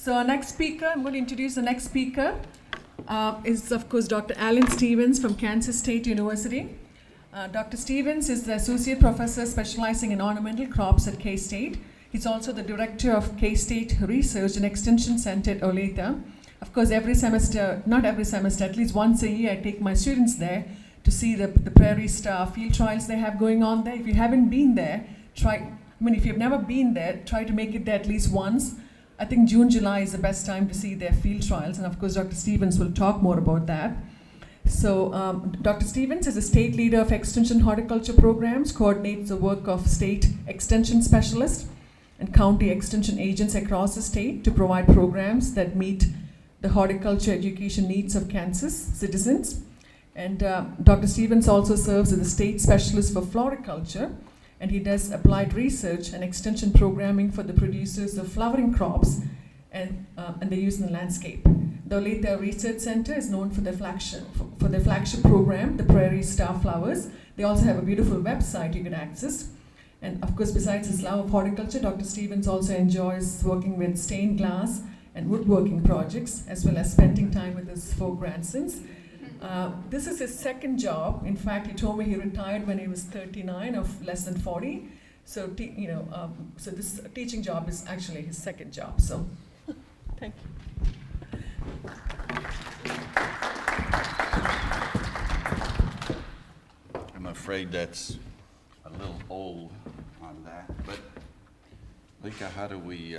So our next speaker, I'm going to introduce the next speaker, is of course Dr. Allan Stevens from Kansas State University. Dr. Stevens is the Associate Professor specializing in ornamental crops at K-State. He's also the Director of K-State Research and Extension Center at Olathe. Of course, every semester, not every semester, at least once a year, I take my students there to see the Prairie Star field trials they have going on there. If you haven't been there, if you've never been there, try to make it there at least once. I think June, July is the best time to see their field trials, and of course, Dr. Stevens will talk more about that. So, Dr. Stevens is a state leader of extension horticulture programs, coordinates the work of state extension specialists and county extension agents across the state to provide programs that meet the horticulture education needs of Kansas citizens. And Dr. Stevens also serves as a state specialist for floriculture, and he does applied research and extension programming for the producers of flowering crops and they use in the landscape. The Olathe Research Center is known for their flagship program, the Prairie Star Flowers. They also have a beautiful website you can access. And of course, besides his love of horticulture, Dr. Stevens also enjoys working with stained glass and woodworking projects, as well as spending time with his 4 grandsons. This is his second job. In fact, he told me he retired when he was 39, of less than 40. So, so this teaching job is actually his second job. So, thank you. I'm afraid that's a little old on that, but Lika, how do we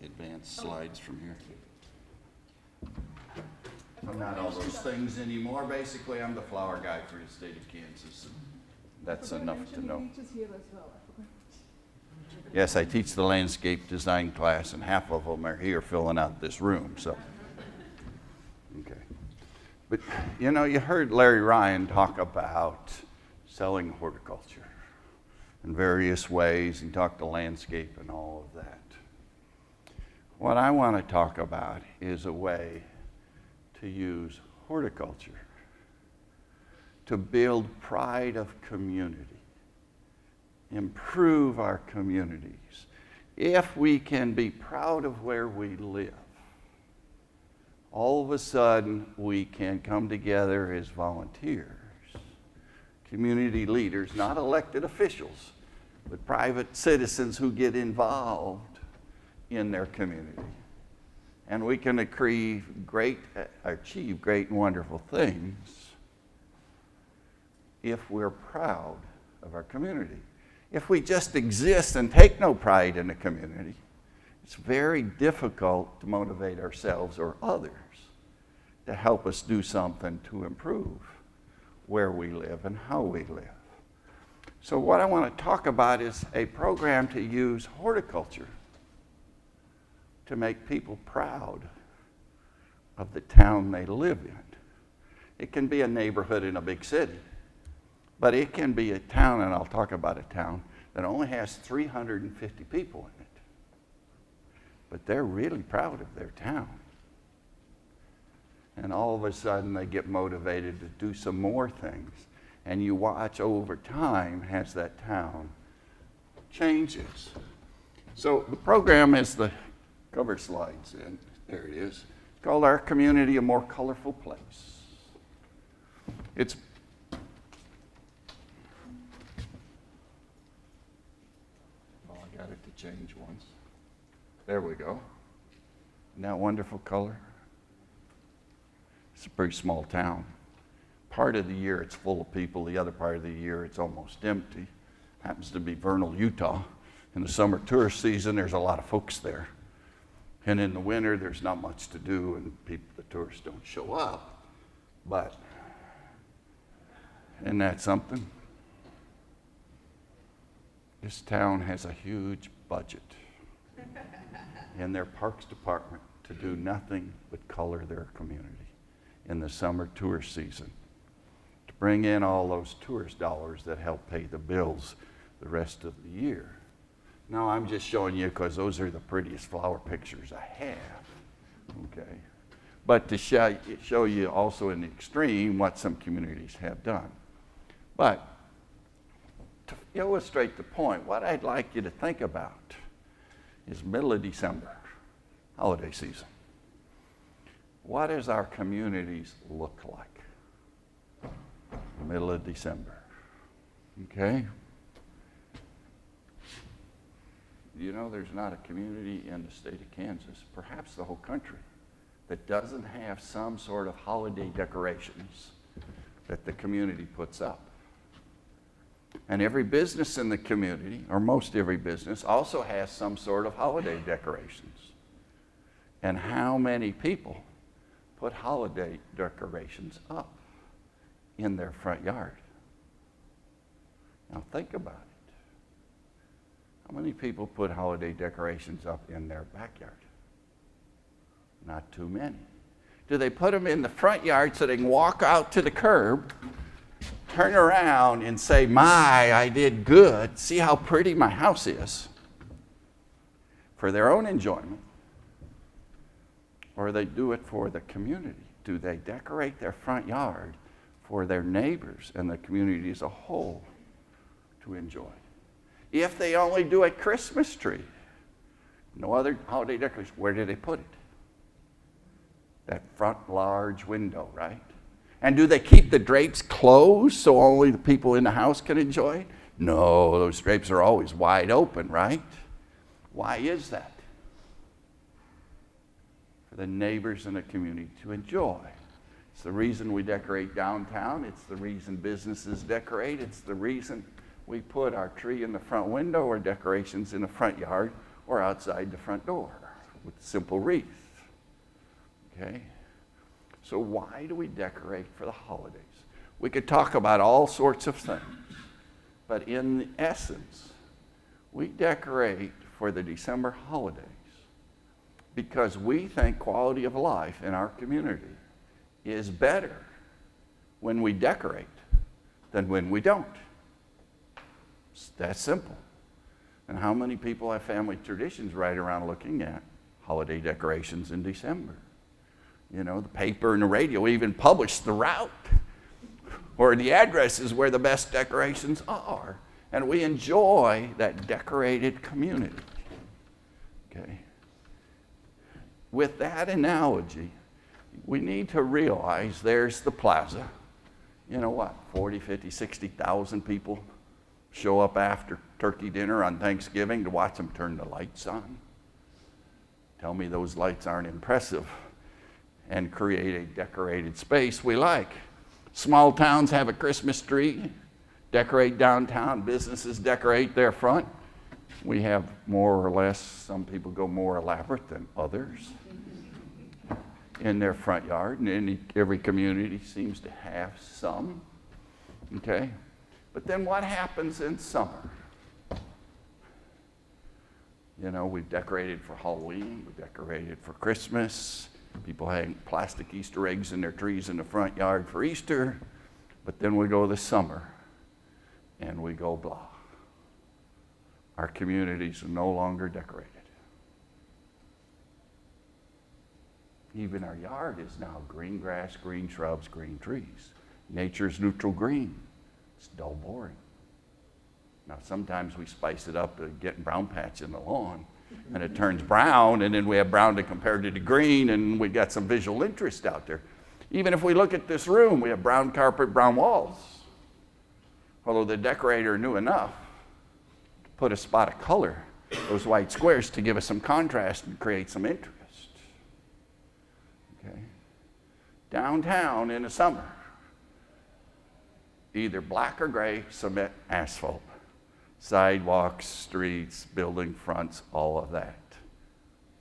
advance slides from here? I'm not all those things anymore. Basically, I'm the flower guy for the state of Kansas. That's enough to know. Yes, I teach the landscape design class, and half of them are here filling out this room. So, okay. But you know, you heard Larry Ryan talk about selling horticulture in various ways. He talked to landscape and all of that. What I want to talk about is a way to use horticulture to build pride of community, improve our communities. If we can be proud of where we live, all of a sudden we can come together as volunteers, community leaders, not elected officials, but private citizens who get involved in their community. And we can achieve great and wonderful things if we're proud of our community. If we just exist and take no pride in the community, it's very difficult to motivate ourselves or others to help us do something to improve where we live and how we live. So what I want to talk about is a program to use horticulture to make people proud of the town they live in. It can be a neighborhood in a big city, but it can be a town, and I'll talk about a town, that only has 350 people in it. But they're really proud of their town. And all of a sudden they get motivated to do some more things. And you watch over time as that town changes. So the program is the cover slides, and there it is. It's called Our Community a More Colorful Place. It's I got it to change once. There we go. Isn't that wonderful color? It's a pretty small town. Part of the year it's full of people, the other part of the year it's almost empty. Happens to be Vernal, Utah. In the summer tourist season, there's a lot of folks there. And in the winter, there's not much to do, and the tourists don't show up. But, isn't that something? This town has a huge budget in their parks department to do nothing but color their community in the summer tourist season, to bring in all those tourist dollars that help pay the bills the rest of the year. Now, I'm just showing you because those are the prettiest flower pictures I have, okay? But to show you also in the extreme what some communities have done. But to illustrate the point, what I'd like you to think about is middle of December. holiday season. What does our communities look like? Middle of December. Okay? You know, there's not a community in the state of Kansas, perhaps the whole country, that doesn't have some sort of holiday decorations that the community puts up. And every business in the community, or most every business, also has some sort of holiday decorations. And how many people put holiday decorations up in their front yard? Now think about it. How many people put holiday decorations up in their backyard? Not too many. Do they put them in the front yard so they can walk out to the curb, turn around and say, my, I did good, see how pretty my house is, for their own enjoyment? Or they do it for the community? Do they decorate their front yard for their neighbors and the community as a whole to enjoy? If they only do a Christmas tree, no other holiday decoration, where do they put it? That front large window, right? And do they keep the drapes closed so only the people in the house can enjoy it? No, those drapes are always wide open, right? Why is that? For the neighbors in the community to enjoy. It's the reason we decorate downtown. It's the reason businesses decorate. It's the reason we put our tree in the front window or decorations in the front yard or outside the front door with a simple wreath. Okay? So why do we decorate for the holidays? We could talk about all sorts of things, but in essence, we decorate for the December holidays because we think quality of life in our community is better when we decorate than when we don't. It's that simple. And how many people have family traditions right around looking at holiday decorations in December? You know, the paper and the radio even publish the route or the addresses where the best decorations are. And we enjoy that decorated community. Okay. With that analogy, we need to realize there's the plaza. You know what, 40, 50, 60,000 people show up after turkey dinner on Thanksgiving to watch them turn the lights on. Tell me those lights aren't impressive and create a decorated space we like. Small towns have a Christmas tree, decorate downtown, businesses decorate their front. We have more or less, some people go more elaborate than others in their front yard, and every community seems to have some, okay? But then what happens in summer? You know, we've decorated for Halloween, we've decorated for Christmas. People hang plastic Easter eggs in their trees in the front yard for Easter. But then we go this summer and we go blah. Our communities are no longer decorated. Even our yard is now green grass, green shrubs, green trees. Nature's neutral green. It's dull boring. Now sometimes we spice it up to get brown patch in the lawn, and it turns brown, and then we have brown to compare to the green, and we got some visual interest out there. Even if we look at this room, we have brown carpet, brown walls. Although the decorator knew enough to put a spot of color, those white squares, to give us some contrast and create some interest. Okay. Downtown in the summer, either black or gray cement asphalt. Sidewalks, streets, building fronts, all of that.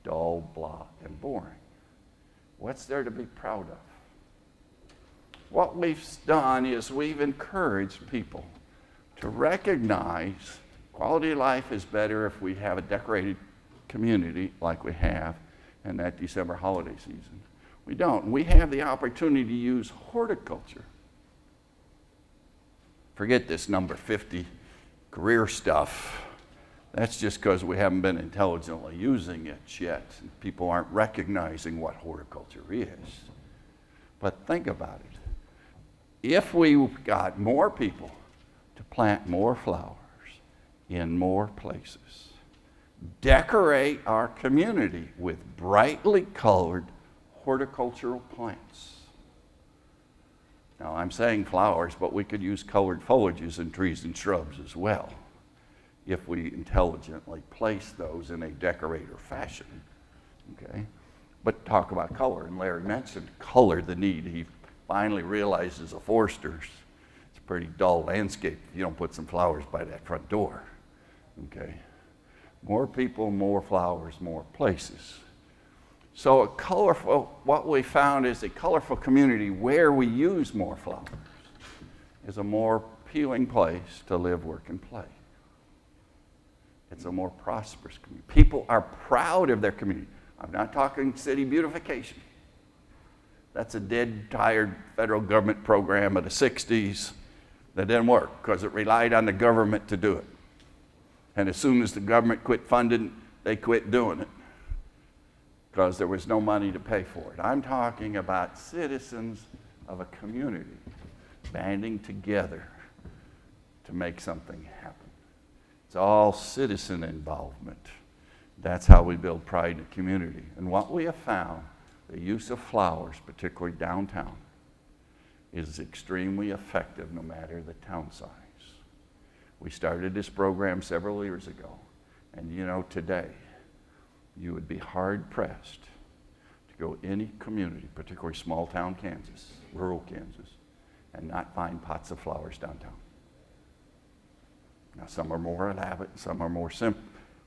Dull, blah, and boring. What's there to be proud of? What we've done is we've encouraged people to recognize quality of life is better if we have a decorated community like we have in that December holiday season. We don't. We have the opportunity to use horticulture. Forget this number 50 career stuff. That's just because we haven't been intelligently using it yet. People aren't recognizing what horticulture is. But think about it. If we got more people to plant more flowers in more places, decorate our community with brightly colored horticultural plants. Now, I'm saying flowers, but we could use colored foliages in trees and shrubs as well, if we intelligently place those in a decorator fashion, okay? But talk about color, and Larry mentioned color, the need. He finally realizes as a forester, it's a pretty dull landscape if you don't put some flowers by that front door, okay? More people, more flowers, more places. So a colorful, what we found is a colorful community where we use more flowers is a more appealing place to live, work, and play. It's a more prosperous community. People are proud of their community. I'm not talking city beautification. That's a dead, tired federal government program of the 60s that didn't work because it relied on the government to do it. And as soon as the government quit funding, they quit doing it because there was no money to pay for it. I'm talking about citizens of a community banding together to make something happen. It's all citizen involvement. That's how we build pride in the community. And what we have found, the use of flowers, particularly downtown, is extremely effective no matter the town size. We started this program several years ago, and you know, today, you would be hard-pressed to go any community, particularly small-town Kansas, rural Kansas, and not find pots of flowers downtown. Now, some are more elaborate, some are more simple.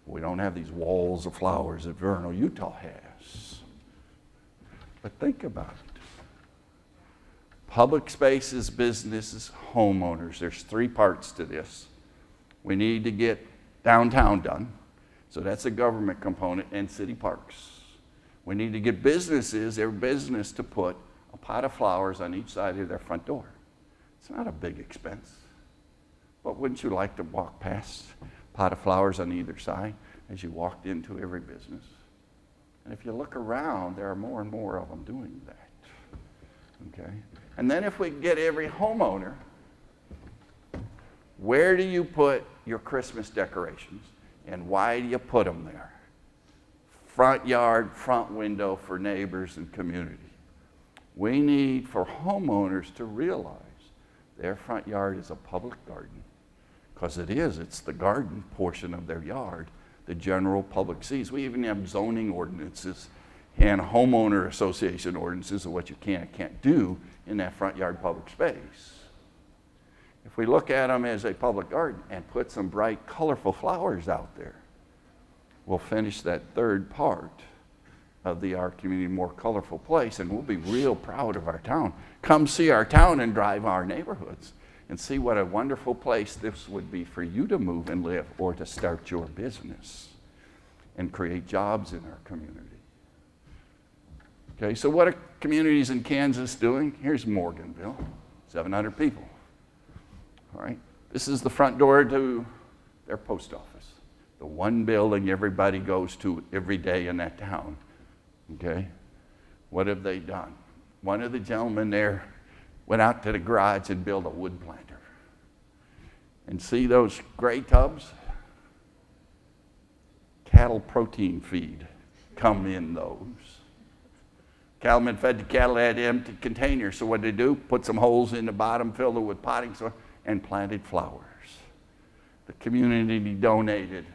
We don't have these walls of flowers that Vernal, Utah has. But think about it. Public spaces, businesses, homeowners. There's three parts to this. We need to get downtown done. So that's a government component, and city parks. We need to get businesses, every business, to put a pot of flowers on each side of their front door. It's not a big expense. But wouldn't you like to walk past a pot of flowers on either side as you walked into every business? And if you look around, there are more and more of them doing that. Okay? And then if we get every homeowner, where do you put your Christmas decorations? And why do you put them there? Front yard, front window for neighbors and community. We need for homeowners to realize their front yard is a public garden, because it is. It's the garden portion of their yard the general public sees. We even have zoning ordinances and homeowner association ordinances of what you can and can't do in that front yard public space. If we look at them as a public garden and put some bright, colorful flowers out there, we'll finish that third part of our community more colorful place, and we'll be real proud of our town. Come see our town and drive our neighborhoods and see what a wonderful place this would be for you to move and live or to start your business and create jobs in our community. Okay, so what are communities in Kansas doing? Here's Morganville, 700 people. All right, this is the front door to their post office, the one building everybody goes to every day in that town. Okay, what have they done? One of the gentlemen there went out to the garage and built a wood planter. And see those gray tubs? Cattle protein feed come in those. Cattlemen fed the cattle had empty containers, so what did they do? Put some holes in the bottom, filled it with potting soil, and planted flowers. The community donated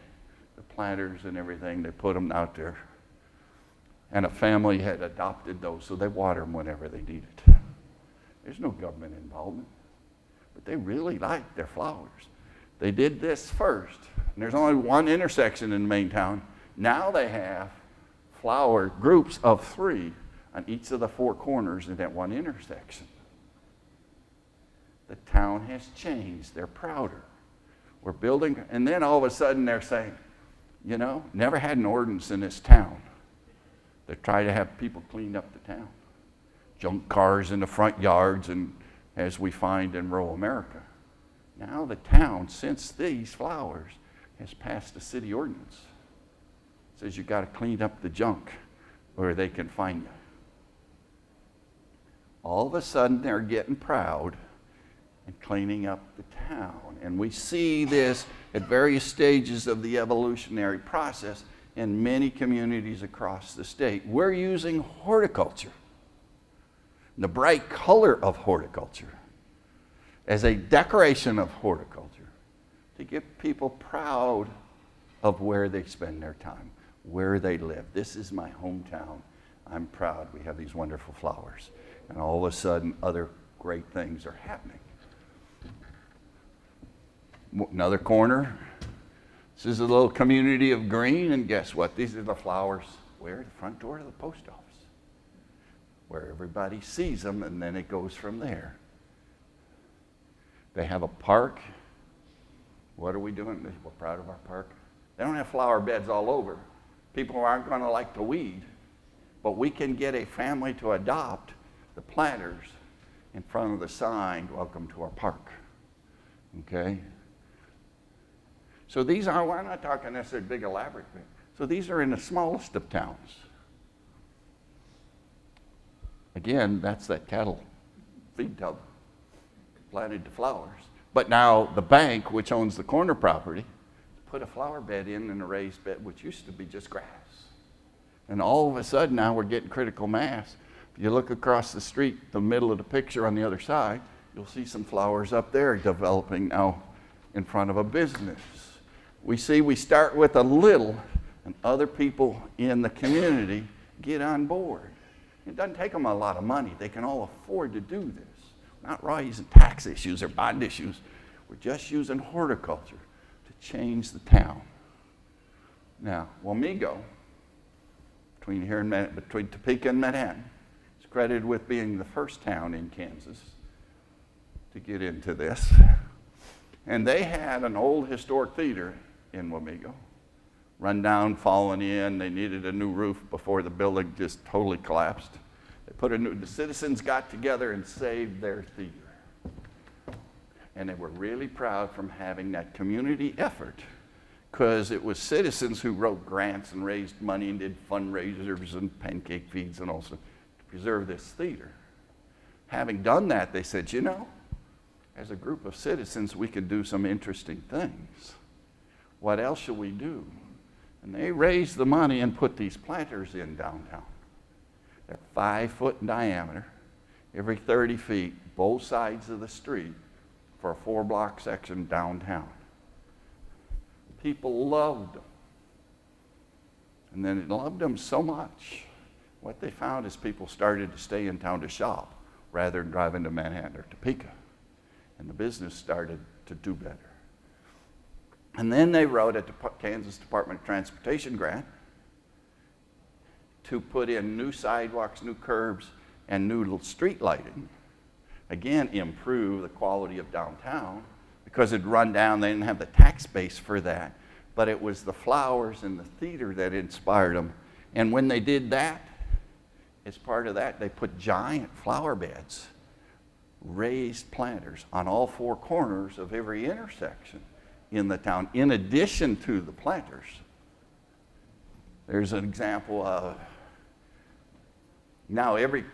the planters and everything. They put them out there. And a family had adopted those, so they water them whenever they need it. There's no government involvement, but they really like their flowers. They did this first, and there's only one intersection in the main town. Now they have flower groups of 3 on each of the 4 corners in that one intersection. The town has changed. They're prouder. We're building, and then all of a sudden they're saying, you know, never had an ordinance in this town that try to have people clean up the town. Junk cars in the front yards, and as we find in rural America. Now the town, since these flowers, has passed a city ordinance. It says you got to clean up the junk or they can fine you. All of a sudden they're getting proud and cleaning up the town. And we see this at various stages of the evolutionary process in many communities across the state. We're using horticulture, the bright color of horticulture, as a decoration of horticulture to get people proud of where they spend their time, where they live. This is my hometown. I'm proud we have these wonderful flowers. And all of a sudden, other great things are happening. Another corner. This is a little community of green, and guess what? These are the flowers where? The front door of the post office, where everybody sees them, and then it goes from there. They have a park. What are we doing? We're proud of our park. They don't have flower beds all over. People aren't going to like to weed, but we can get a family to adopt the planters in front of the sign, "Welcome to our park." Okay? So these are, we're not talking necessarily big elaborate things. So these are in the smallest of towns. Again, that's that cattle feed tub planted the flowers. But now the bank, which owns the corner property, put a flower bed in a raised bed, which used to be just grass. And all of a sudden now we're getting critical mass. If you look across the street, the middle of the picture on the other side, you'll see some flowers up there developing now in front of a business. We see we start with a little, and other people in the community get on board. It doesn't take them a lot of money. They can all afford to do this. We're not raising tax issues or bond issues. We're just using horticulture to change the town. Now, Wamego, between Topeka and Manhattan, is credited with being the first town in Kansas to get into this. And they had an old historic theater in Wamego, run down, fallen in. They needed a new roof before the building just totally collapsed. The citizens got together and saved their theater. And they were really proud from having that community effort, because it was citizens who wrote grants and raised money and did fundraisers and pancake feeds and all sorts to preserve this theater. Having done that, they said, you know, as a group of citizens, we could do some interesting things. What else should we do? And they raised the money and put these planters in downtown. They're 5 foot in diameter, every 30 feet, both sides of the street, for a 4-block section downtown. People loved them. And then they loved them so much, what they found is people started to stay in town to shop rather than driving to Manhattan or Topeka. And the business started to do better. And then they wrote a Kansas Department of Transportation grant to put in new sidewalks, new curbs, and new street lighting. Again, improve the quality of downtown, because it'd run down. They didn't have the tax base for that, but it was the flowers and the theater that inspired them. And when they did that, as part of that, they put giant flower beds, raised planters on all 4 corners of every intersection in the town, in addition to the planters. There's an example of now every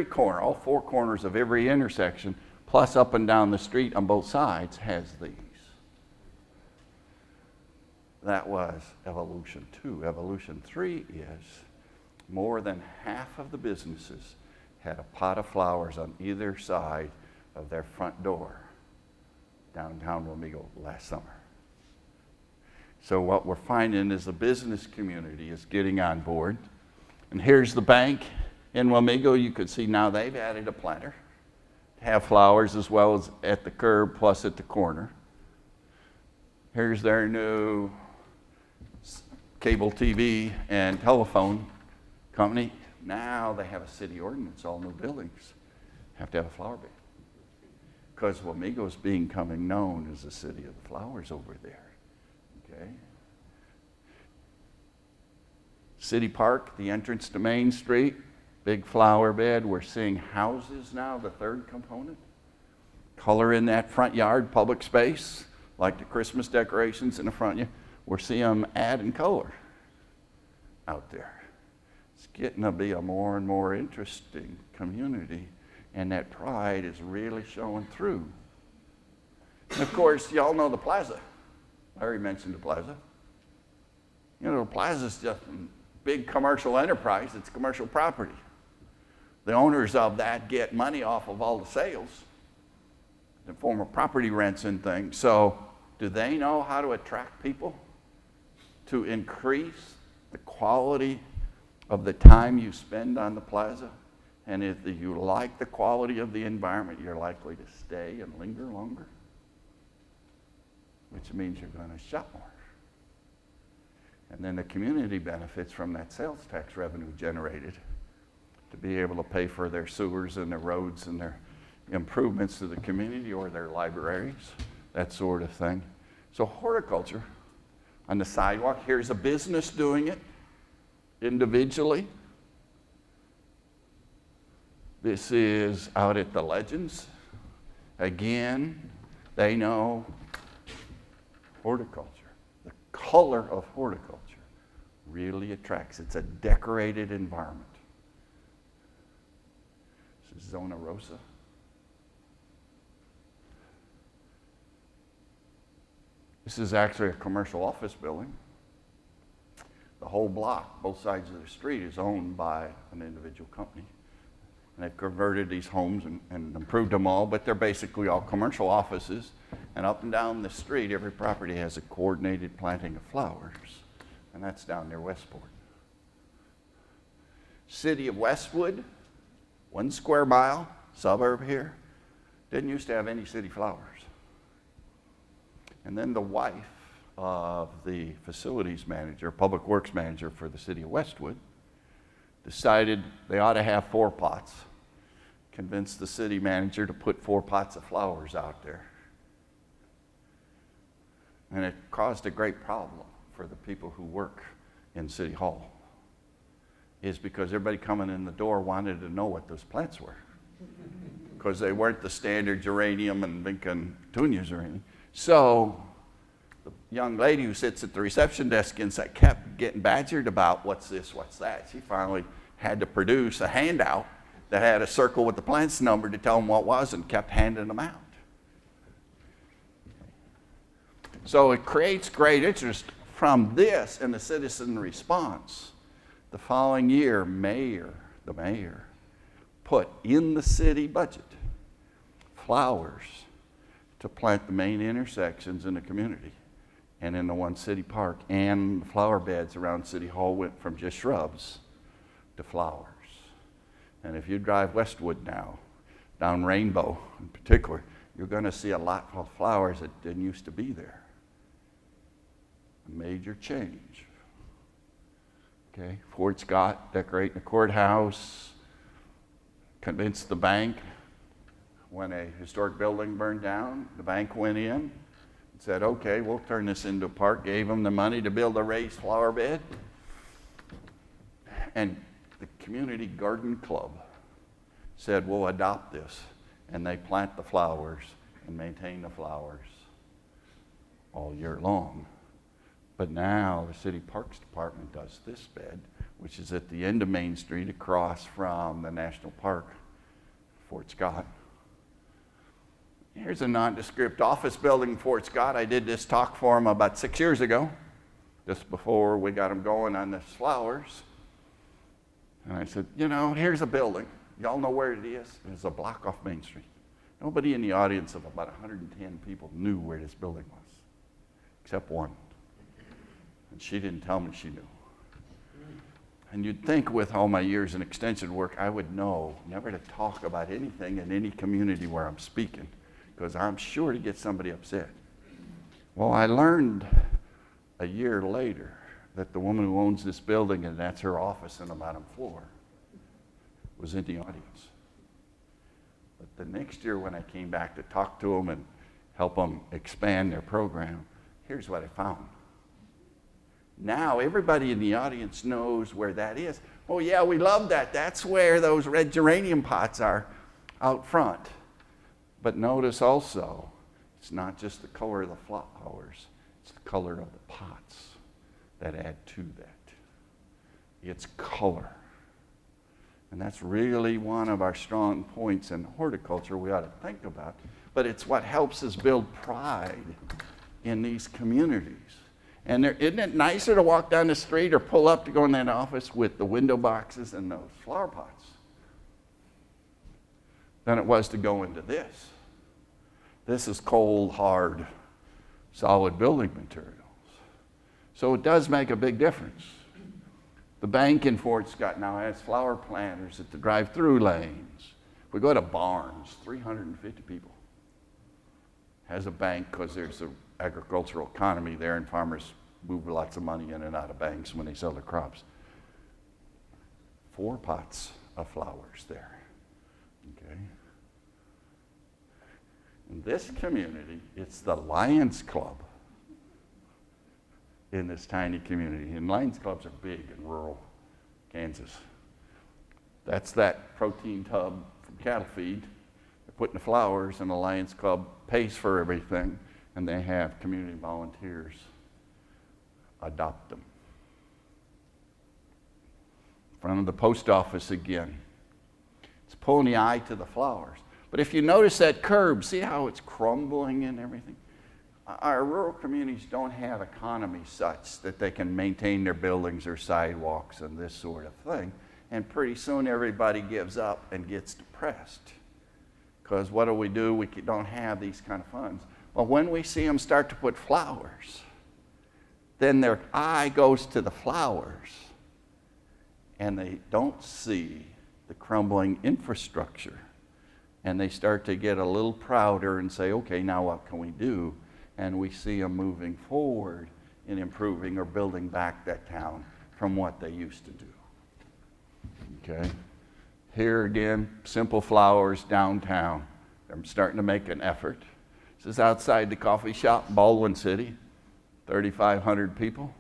corner, all 4 corners of every intersection, plus up and down the street on both sides, has these. That was evolution 2. Evolution 3 is more than half of the businesses had a pot of flowers on either side of their front door downtown Wamego last summer. So what we're finding is the business community is getting on board. And here's the bank in Wamego. You could see now they've added a planter to have flowers as well as at the curb plus at the corner. Here's their new cable TV and telephone company. Now they have a city ordinance, all new buildings have to have a flower bed, because Wamego is becoming known as the city of the flowers over there. Okay. City Park, the entrance to Main Street, big flower bed. We're seeing houses now, the third component. Color in that front yard, public space, like the Christmas decorations in the front yard. We're seeing them add in color out there. It's getting to be a more and more interesting community, and that pride is really showing through. And of course, y'all know the plaza. Larry mentioned the plaza. You know, the plaza's just a big commercial enterprise. It's commercial property. The owners of that get money off of all the sales in the form of property rents and things. So do they know how to attract people to increase the quality of the time you spend on the plaza? And if you like the quality of the environment, you're likely to stay and linger longer, which means you're going to shop more. And then the community benefits from that sales tax revenue generated to be able to pay for their sewers and their roads and their improvements to the community or their libraries, that sort of thing. So horticulture on the sidewalk, here's a business doing it individually. This is out at the Legends. Again, they know horticulture. The color of horticulture really attracts. It's a decorated environment. This is Zona Rosa. This is actually a commercial office building. The whole block, both sides of the street, is owned by an individual company. And they've converted these homes and improved them all, but they're basically all commercial offices. And up and down the street, every property has a coordinated planting of flowers. And that's down near Westport. City of Westwood, 1 square mile, suburb here, didn't used to have any city flowers. And then the wife of the facilities manager, public works manager for the city of Westwood, decided they ought to have 4 pots, convinced the city manager to put 4 pots of flowers out there. And it caused a great problem for the people who work in City Hall, is because everybody coming in the door wanted to know what those plants were, because they weren't the standard geranium and Vinca petunias or anything. So the young lady who sits at the reception desk inside kept getting badgered about what's this, what's that. She finally had to produce a handout that had a circle with the plant's number to tell them what it was, and kept handing them out. So it creates great interest from this and the citizen response. The following year, the mayor put in the city budget flowers to plant the main intersections in the community and in the one city park, and the flower beds around City Hall went from just shrubs to flowers. And if you drive Westwood now, down Rainbow in particular, you're going to see a lot of flowers that didn't used to be there. A major change. Okay, Fort Scott decorating the courthouse, convinced the bank. When a historic building burned down, the bank went in and said, okay, we'll turn this into a park, gave them the money to build a raised flower bed. And the community garden club said, we'll adopt this. And they plant the flowers and maintain the flowers all year long. But now the City Parks Department does this bed, which is at the end of Main Street across from the National Park, Fort Scott. Here's a nondescript office building in Fort Scott. I did this talk for them about 6 years ago, just before we got them going on the flowers. And I said, you know, here's a building. Y'all know where it is? It's a block off Main Street. Nobody in the audience of about 110 people knew where this building was, except one. And she didn't tell me she knew. And you'd think with all my years in extension work, I would know never to talk about anything in any community where I'm speaking, because I'm sure to get somebody upset. Well, I learned a year later that the woman who owns this building, and that's her office on the bottom floor, was in the audience. But the next year when I came back to talk to them and help them expand their program, here's what I found. Now everybody in the audience knows where that is. Oh yeah, we love that. That's where those red geranium pots are out front. But notice also, it's not just the color of the flowers, it's the color of the pots that add to that. It's color. And that's really one of our strong points in horticulture we ought to think about. but it's what helps us build pride in these communities. And isn't it nicer to walk down the street or pull up to go in that office with the window boxes and those flower pots than it was to go into this? This is cold, hard, solid building materials. So it does make a big difference. The bank in Fort Scott now has flower planters at the drive-through lanes. We go to Barnes, 350 people. Has a bank because there's an agricultural economy there and farmers move lots of money in and out of banks when they sell their crops. 4 pots of flowers there, okay? In this community, it's the Lions Club in this tiny community. And Lions Clubs are big in rural Kansas. That's that protein tub from cattle feed. They're putting the flowers, and the Lions Club pays for everything, and they have community volunteers adopt them. In front of the post office again. It's pulling the eye to the flowers. But if you notice that curb, see how it's crumbling and everything? Our rural communities don't have economies such that they can maintain their buildings or sidewalks and this sort of thing. And pretty soon everybody gives up and gets depressed. Because what do? We don't have these kind of funds. Well, when we see them start to put flowers, then their eye goes to the flowers and they don't see the crumbling infrastructure. And they start to get a little prouder and say, okay, now what can we do? And we see them moving forward in improving or building back that town from what they used to do. Okay? Here again, simple flowers downtown. They're starting to make an effort. This is outside the coffee shop, Baldwin City, 3,500 people.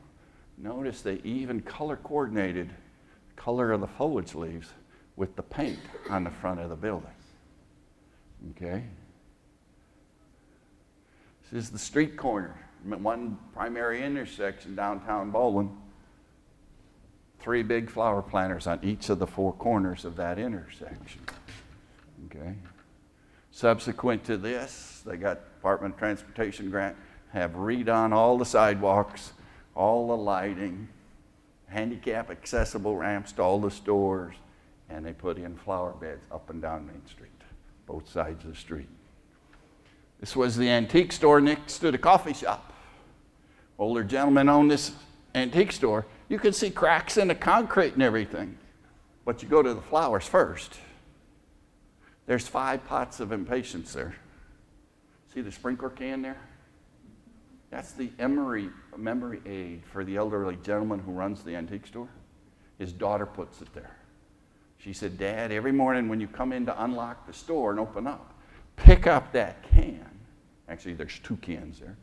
Notice they even color coordinated the color of the foliage leaves with the paint on the front of the building. Okay? This is the street corner, one primary intersection downtown Baldwin. 3 big flower planters on each of the 4 corners of that intersection. Okay? Subsequent to this, they got Department of Transportation grant, have redone all the sidewalks, all the lighting, handicap accessible ramps to all the stores, and they put in flower beds up and down Main Street, both sides of the street. This was the antique store next to the coffee shop. Older gentleman owned this antique store. You can see cracks in the concrete and everything, but you go to the flowers first. There's 5 pots of impatiens there. See the sprinkler can there? That's the memory aid for the elderly gentleman who runs the antique store. His daughter puts it there. She said, Dad, every morning when you come in to unlock the store and open up, pick up that can. Actually, there's 2 cans there.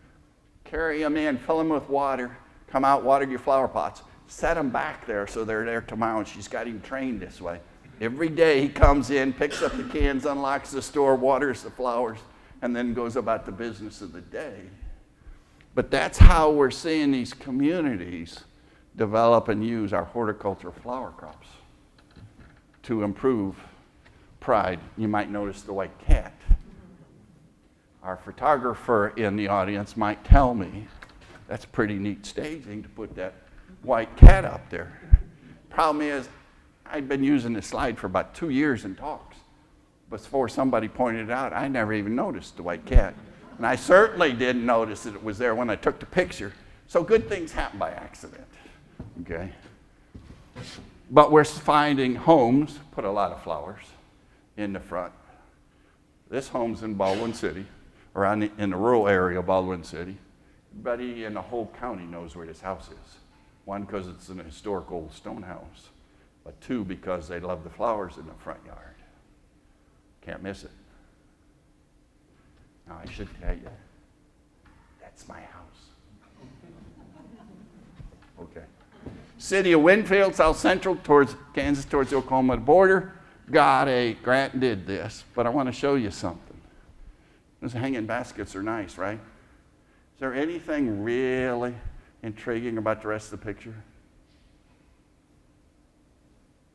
Carry them in, fill them with water, come out, water your flower pots. Set them back there so they're there tomorrow, and she's got him trained this way. Every day he comes in, picks up the cans, unlocks the store, waters the flowers, and then goes about the business of the day. But that's how we're seeing these communities develop and use our horticultural flower crops to improve pride. You might notice the white cat. Our photographer in the audience might tell me that's pretty neat staging to put that white cat up there. Problem is, I'd been using this slide for about 2 years in talks. Before somebody pointed it out, I never even noticed the white cat. And I certainly didn't notice that it was there when I took the picture. So good things happen by accident, okay? But we're finding homes, put a lot of flowers in the front. This home's in Baldwin City, or in the rural area of Baldwin City. Everybody in the whole county knows where this house is. 1, because it's an historic old stone house, but 2, because they love the flowers in the front yard. Can't miss it. Now, I should tell you, that's my house. Okay. City of Winfield, South Central, towards Kansas, towards the Oklahoma border, got a grant and did this, but I want to show you something. Those hanging baskets are nice, right? Is there anything really intriguing about the rest of the picture?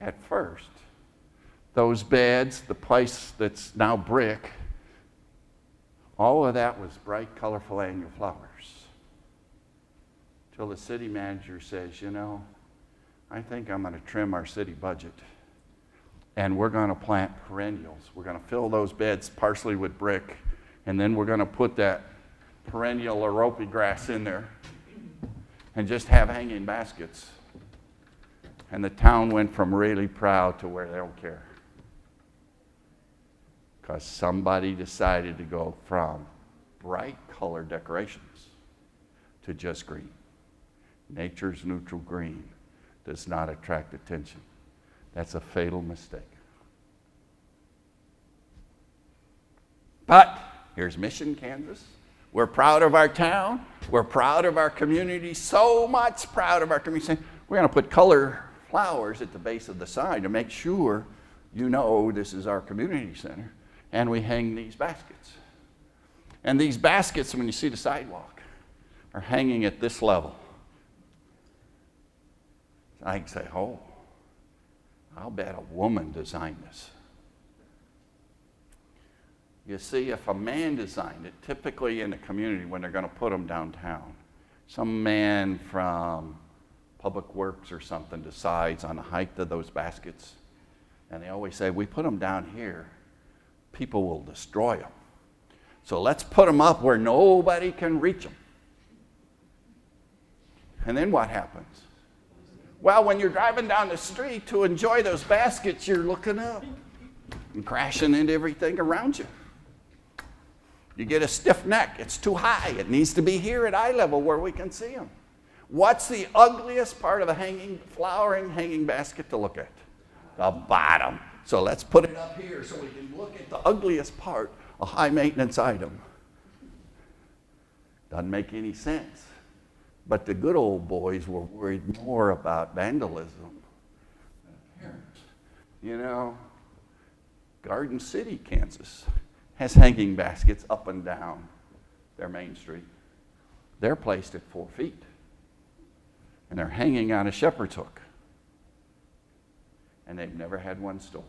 At first, those beds, the place that's now brick, All of that was bright, colorful annual flowers. Till the city manager says, you know, I think I'm going to trim our city budget, and we're going to plant perennials. We're going to fill those beds partially with brick, and then we're going to put that perennial Orope grass in there and just have hanging baskets. And the town went from really proud to where they don't care. Because somebody decided to go from bright color decorations to just green. Nature's neutral green does not attract attention. That's a fatal mistake. But here's Mission, Kansas. We're proud of our town. We're proud of our community, so much proud of our community. We're going to put color flowers at the base of the sign to make sure you know this is our community center. And we hang these baskets. And these baskets, when you see the sidewalk, are hanging at this level. I can say, oh, I'll bet a woman designed this. You see, if a man designed it, typically in the community when they're going to put them downtown, some man from Public Works or something decides on the height of those baskets, and they always say, we put them down here, people will destroy them. So let's put them up where nobody can reach them. And then what happens? Well, when you're driving down the street to enjoy those baskets, you're looking up and crashing into everything around you. You get a stiff neck. It's too high. It needs to be here at eye level where we can see them. What's the ugliest part of a flowering hanging basket to look at? The bottom. So let's put it up here so we can look at the ugliest part, a high maintenance item. Doesn't make any sense. But the good old boys were worried more about vandalism than appearance. You know, Garden City, Kansas, has hanging baskets up and down their main street. They're placed at 4 feet. And they're hanging on a shepherd's hook. And they've never had one stolen.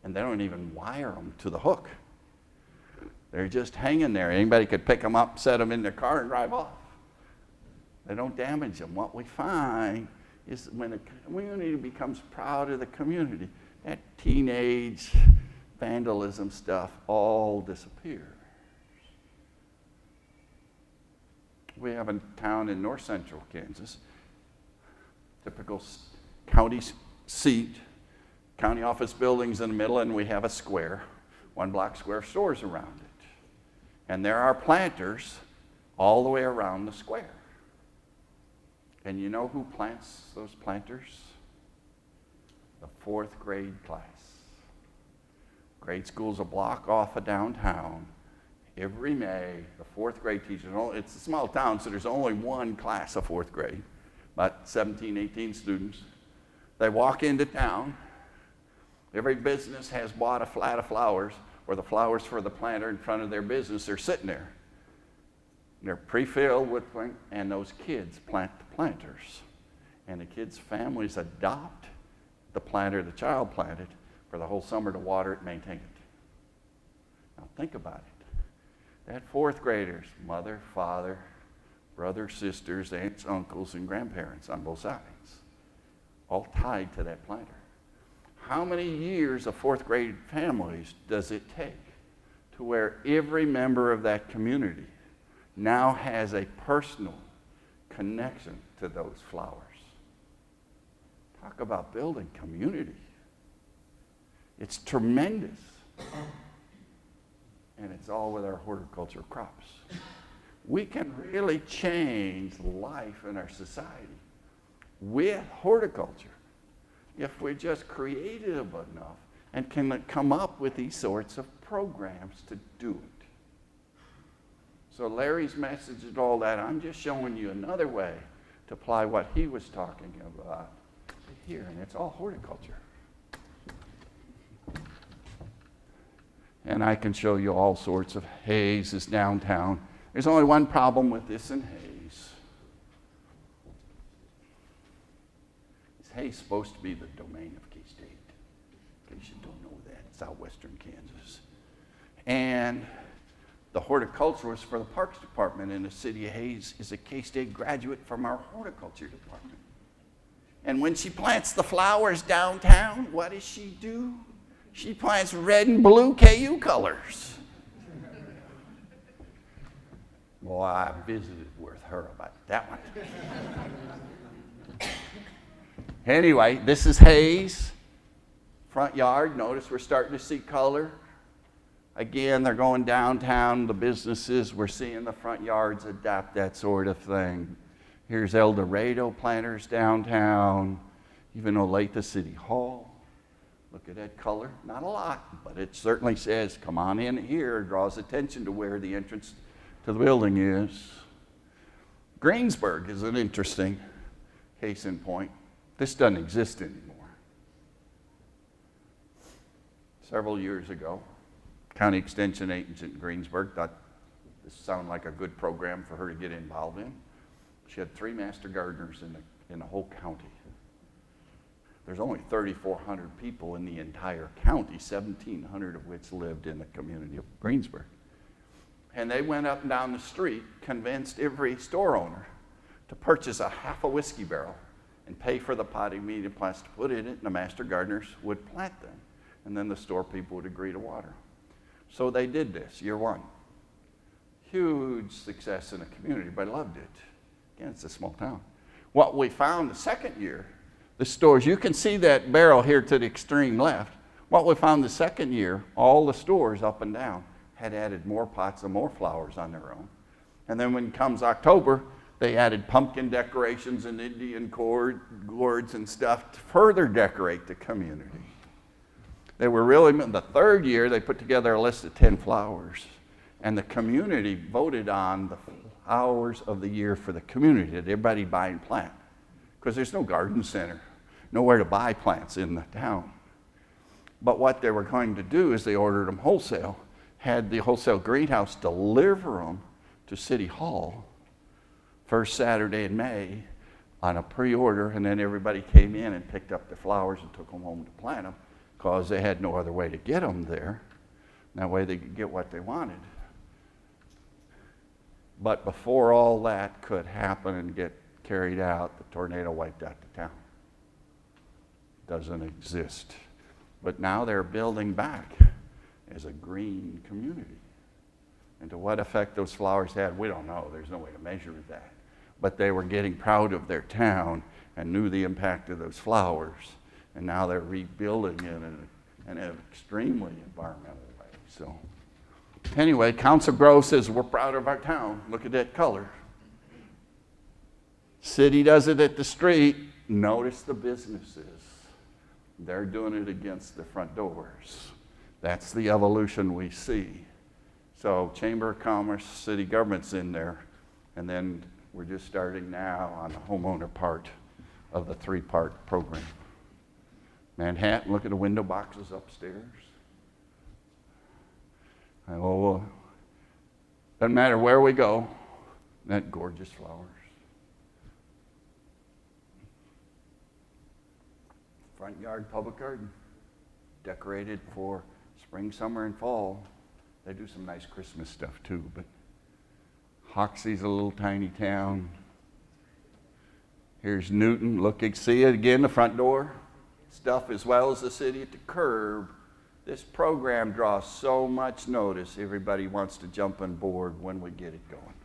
And they don't even wire them to the hook. They're just hanging there. Anybody could pick them up, set them in their car, and drive off. They don't damage them. What we find is when the community becomes proud of the community, that teenage vandalism stuff all disappears. We have a town in north central Kansas, typical county seat, county office buildings in the middle, and we have a square, 1 block square stores around it. And there are planters all the way around the square. And you know who plants those planters? The 4th grade class. Grade school's a block off of downtown. Every May, the 4th grade teachers, it's a small town, so there's only one class of 4th grade, about 17, 18 students. They walk into town. Every business has bought a flat of flowers, or the flowers for the planter in front of their business. They're sitting there. They're pre-filled with, and those kids plant the planters. And the kids' families adopt the planter the child planted for the whole summer to water it and maintain it. Now think about it. That 4th graders, mother, father, brothers, sisters, aunts, uncles, and grandparents on both sides, all tied to that planter. How many years of 4th grade families does it take to where every member of that community now has a personal connection to those flowers? Talk about building community. It's tremendous. And it's all with our horticulture crops. We can really change life in our society with horticulture if we're just creative enough and can come up with these sorts of programs to do it. So Larry's message and all that, I'm just showing you another way to apply what he was talking about here, and it's all horticulture. And I can show you all sorts of Hayes is downtown. There's only one problem with this in Hayes. Is Hayes supposed to be the domain of K-State? In case you don't know that, southwestern Kansas. And the horticulturalist for the Parks Department in the city of Hayes is a K-State graduate from our horticulture department. And when she plants the flowers downtown, what does she do? She plants red and blue KU colors. Well, I visited with her about that one. Anyway, this is Hayes. Front yard, notice we're starting to see color. Again, they're going downtown, the businesses, we're seeing the front yards adapt that sort of thing. Here's El Dorado planters downtown, even Olathe City Hall. Look at that color, not a lot, but it certainly says, come on in here, draws attention to where the entrance to the building is. Greensburg is an interesting case in point. This doesn't exist anymore. Several years ago, County Extension agent in Greensburg thought this sounded like a good program for her to get involved in. She had 3 master gardeners in the whole county. There's only 3,400 people in the entire county, 1,700 of which lived in the community of Greensburg. And they went up and down the street, convinced every store owner to purchase a half a whiskey barrel and pay for the potting medium plants to put in it, and the master gardeners would plant them. And then the store people would agree to water. So they did this, year 1. Huge success in the community, but I loved it. Again, it's a small town. What we found the second year, the stores, you can see that barrel here to the extreme left. What we found the second year, all the stores up and down had added more pots and more flowers on their own. And then when comes October, they added pumpkin decorations and Indian gourds and stuff to further decorate the community. They were really, the third year, they put together a list of 10 flowers. And the community voted on the flowers of the year for the community. Did everybody buy and plant? Because there's no garden center, nowhere to buy plants in the town. But what they were going to do is they ordered them wholesale, had the wholesale greenhouse deliver them to City Hall first Saturday in May on a pre-order, and then everybody came in and picked up the flowers and took them home to plant them because they had no other way to get them there. That way they could get what they wanted. But before all that could happen and get carried out, the tornado wiped out the town. Doesn't exist. But now they're building back as a green community. And to what effect those flowers had, we don't know. There's no way to measure that. But they were getting proud of their town and knew the impact of those flowers. And now they're rebuilding it in an extremely environmental way. So anyway, Council Grove says, we're proud of our town. Look at that color. City does it at the street. Notice the businesses. They're doing it against the front doors. That's the evolution we see. So Chamber of Commerce, city government's in there, and then we're just starting now on the homeowner part of the 3-part program. Manhattan, look at the window boxes upstairs. Oh, doesn't matter where we go, that gorgeous flowers. Front yard public garden, decorated for spring, summer, and fall. They do some nice Christmas stuff too, but Hoxie's a little tiny town. Here's Newton. Look, you see it again, the front door stuff as well as the city at the curb. This program draws so much notice, everybody wants to jump on board when we get it going.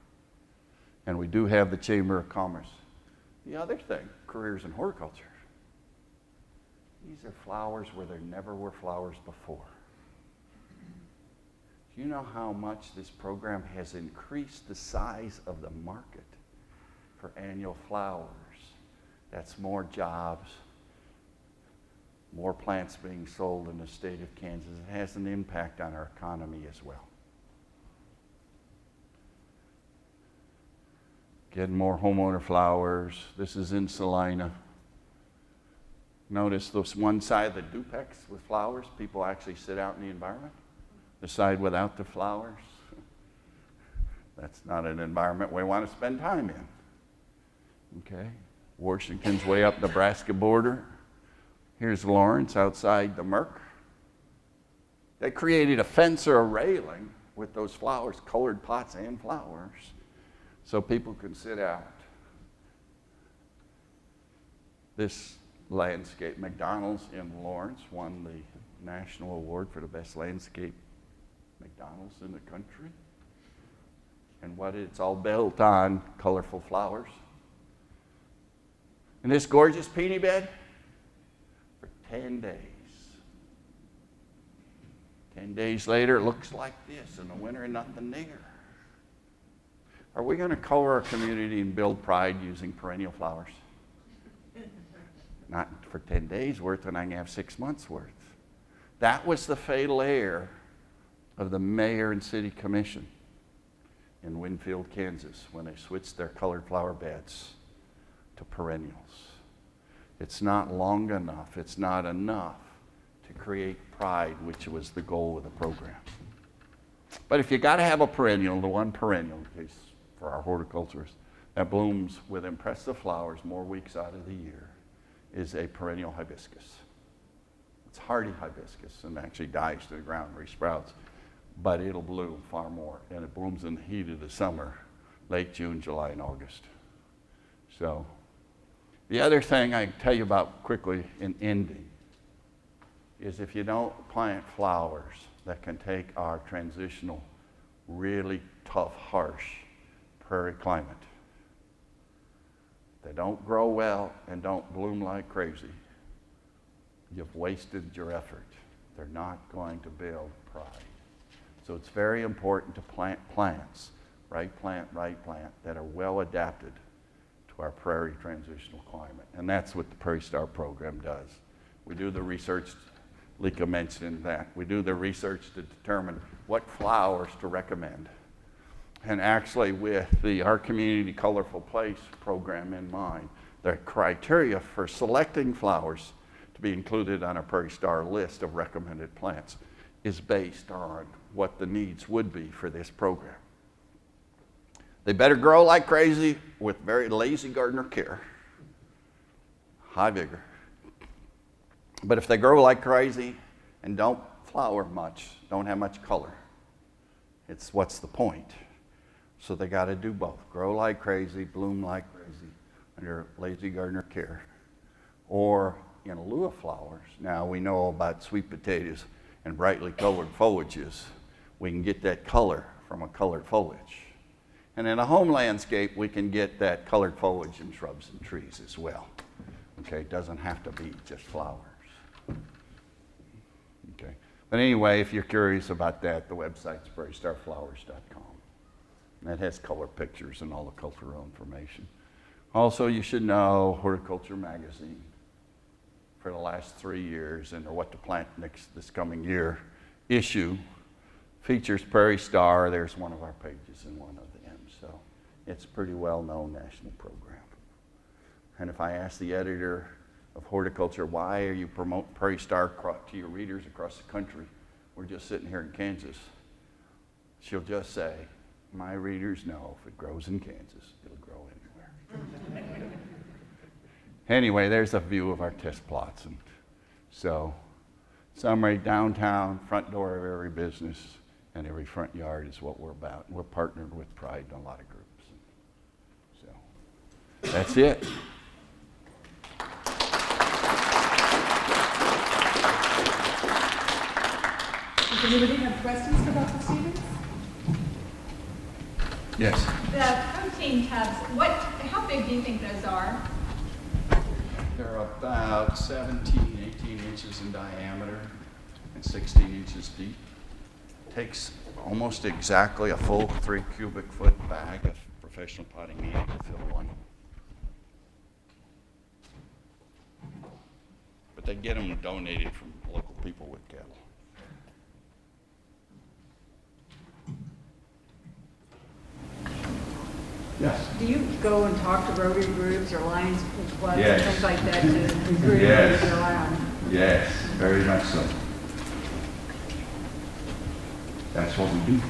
And we do have the Chamber of Commerce. The other thing, careers in horticulture. These are flowers where there never were flowers before. Do you know how much this program has increased the size of the market for annual flowers? That's more jobs, more plants being sold in the state of Kansas. It has an impact on our economy as well. Getting more homeowner flowers. This is in Salina. Notice this one side of the duplex with flowers. People actually sit out in the environment. The side without the flowers, that's not an environment we want to spend time in. Okay, Washington's way up Nebraska border. Here's Lawrence outside the Merck. They created a fence or a railing with those flowers, colored pots and flowers, so people could sit out. This landscape, McDonald's in Lawrence won the national award for the best landscape McDonald's in the country. And what it's all built on, colorful flowers. And this gorgeous peony bed for 10 days. 10 days later, it looks like this. In the winter, nothing there. Are we going to color our community and build pride using perennial flowers? Not for 10 days worth, and I can have 6 months worth. That was the fatal error of the mayor and city commission in Winfield, Kansas, when they switched their colored flower beds to perennials. It's not long enough, it's not enough to create pride, which was the goal of the program. But if you got to have a perennial, the one perennial, in case for our horticulturists, that blooms with impressive flowers more weeks out of the year, is a perennial hibiscus. It's hardy hibiscus and actually dies to the ground and resprouts, but it'll bloom far more, and it blooms in the heat of the summer, late June, July, and August. So the other thing I can tell you about quickly in ending is if you don't plant flowers that can take our transitional, really tough, harsh prairie climate, they don't grow well and don't bloom like crazy, you've wasted your effort. They're not going to build pride. So it's very important to plant plants, right plant, that are well adapted to our prairie transitional climate. And that's what the Prairie Star program does. We do the research, Lika mentioned that. We do the research to determine what flowers to recommend. And actually with our Community Colorful Place program in mind, the criteria for selecting flowers to be included on a Prairie Star list of recommended plants is based on what the needs would be for this program. They better grow like crazy with very lazy gardener care, high vigor. But if they grow like crazy and don't flower much, don't have much color, what's the point? So they got to do both. Grow like crazy, bloom like crazy under lazy gardener care. Or in lieu of flowers, now we know about sweet potatoes and brightly colored foliages. We can get that color from a colored foliage. And in a home landscape, we can get that colored foliage in shrubs and trees as well. Okay, it doesn't have to be just flowers. Okay, but anyway, if you're curious about that, the website's prairiestarflowers.com. That has color pictures and all the cultural information. Also, you should know Horticulture magazine for the last 3 years and What to Plant this coming year issue features Prairie Star. There's one of our pages in one of them. So it's a pretty well-known national program. And if I ask the editor of Horticulture, why are you promoting Prairie Star to your readers across the country? We're just sitting here in Kansas. She'll just say, my readers know if it grows in Kansas, it'll grow anywhere. Anyway, there's a view of our test plots. And so, summary, downtown, front door of every business, and every front yard is what we're about. We're partnered with Pride in a lot of groups. So, that's it. Does anybody have questions for Dr. Stevens? Yes. The protein tubs, how big do you think those are? They're about 17, 18 inches in diameter and 16 inches deep. Takes almost exactly a full 3 cubic foot bag of professional potting media to fill one. But they get them donated from local people with cattle. Yes. Do you go and talk to Rotary groups or Lions clubs Yes. and things like that to improve Yes. your around? Yes, very much so. That's what we do.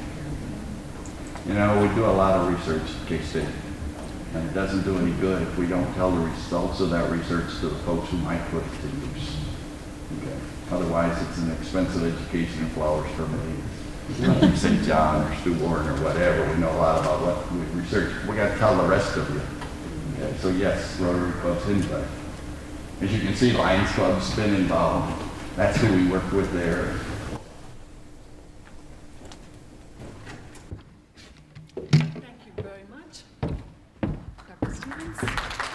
You know, we do a lot of research at K-State, and it doesn't do any good if we don't tell the results of that research to the folks who might put it to use. Okay. Otherwise, otherwise it's an expensive education in flowers for me. Like St. John or Stuart Warren or whatever, we know a lot about what we research. We got to tell the rest of you. Okay, so yes, Rotary Club's involved. As you can see, Lions Club's been involved. That's who we work with there. Thank you very much, Dr. Stevens.